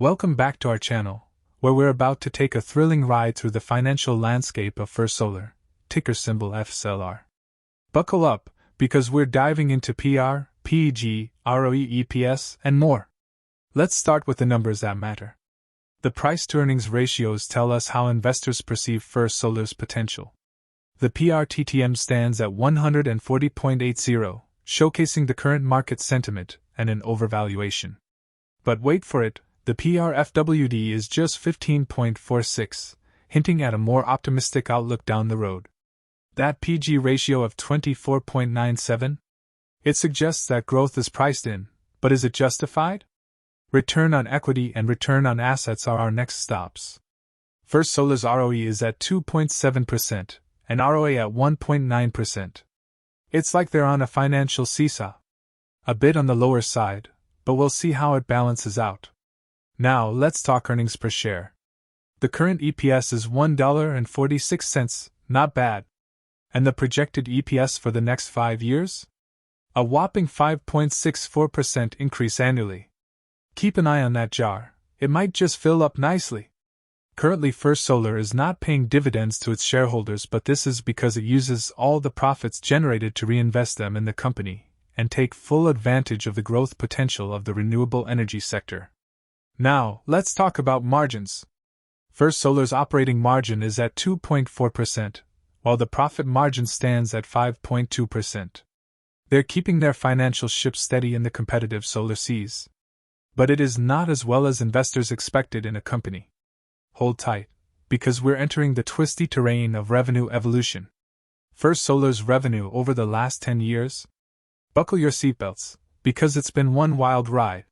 Welcome back to our channel, where we're about to take a thrilling ride through the financial landscape of First Solar, ticker symbol FSLR. Buckle up, because we're diving into PR, PEG, ROE, EPS, and more. Let's start with the numbers that matter. The price-to-earnings ratios tell us how investors perceive First Solar's potential. The PR/TTM stands at 140.80, showcasing the current market sentiment and an overvaluation. But wait for it, the PR/FWD is just 15.46, hinting at a more optimistic outlook down the road. That PG ratio of 24.97? It suggests that growth is priced in, but is it justified? Return on equity and return on assets are our next stops. First Solar's ROE is at 2.7% and ROA at 1.9%. It's like they're on a financial seesaw. A bit on the lower side, but we'll see how it balances out. Now, let's talk earnings per share. The current EPS is $1.46, not bad. And the projected EPS for the next 5 years? A whopping 5.64% increase annually. Keep an eye on that jar, it might just fill up nicely. Currently, First Solar is not paying dividends to its shareholders, but this is because it uses all the profits generated to reinvest them in the company and take full advantage of the growth potential of the renewable energy sector. Now, let's talk about margins. First Solar's operating margin is at 2.4%, while the profit margin stands at 5.2%. They're keeping their financial ship steady in the competitive solar seas. But it is not as well as investors expected in a company. Hold tight, because we're entering the twisty terrain of revenue evolution. First Solar's revenue over the last 10 years? Buckle your seatbelts, because it's been one wild ride.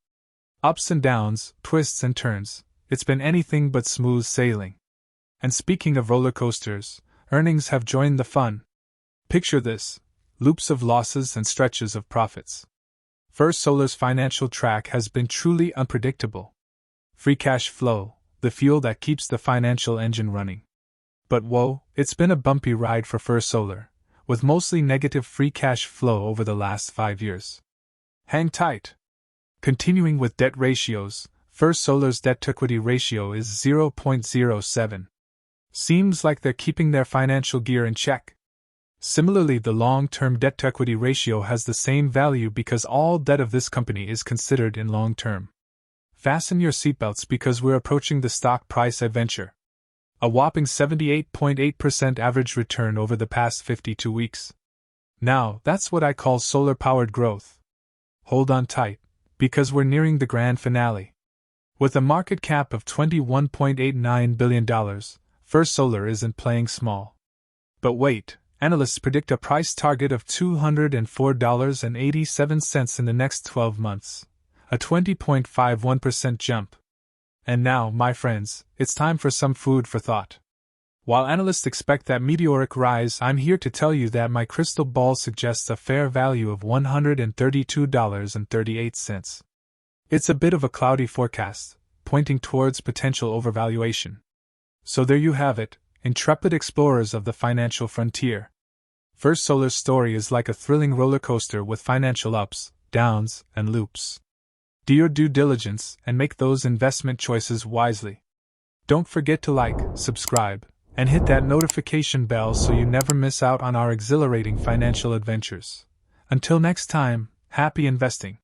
Ups and downs, twists and turns, it's been anything but smooth sailing. And speaking of roller coasters, earnings have joined the fun. Picture this: loops of losses and stretches of profits. First Solar's financial track has been truly unpredictable. Free cash flow, the fuel that keeps the financial engine running. But whoa, it's been a bumpy ride for First Solar, with mostly negative free cash flow over the last 5 years. Hang tight. Continuing with debt ratios, First Solar's debt-to-equity ratio is 0.07. Seems like they're keeping their financial gear in check. Similarly, the long-term debt-to-equity ratio has the same value because all debt of this company is considered in long-term. Fasten your seatbelts because we're approaching the stock price adventure. A whopping 78.8% average return over the past 52 weeks. Now, that's what I call solar-powered growth. Hold on tight, because we're nearing the grand finale. With a market cap of $21.89 billion, First Solar isn't playing small. But wait, analysts predict a price target of $204.87 in the next 12 months, a 20.51% jump. And now, my friends, it's time for some food for thought. While analysts expect that meteoric rise, I'm here to tell you that my crystal ball suggests a fair value of $132.38. It's a bit of a cloudy forecast, pointing towards potential overvaluation. So there you have it, intrepid explorers of the financial frontier. First Solar's story is like a thrilling roller coaster with financial ups, downs, and loops. Do your due diligence and make those investment choices wisely. Don't forget to like, subscribe, and hit that notification bell so you never miss out on our exhilarating financial adventures. Until next time, happy investing.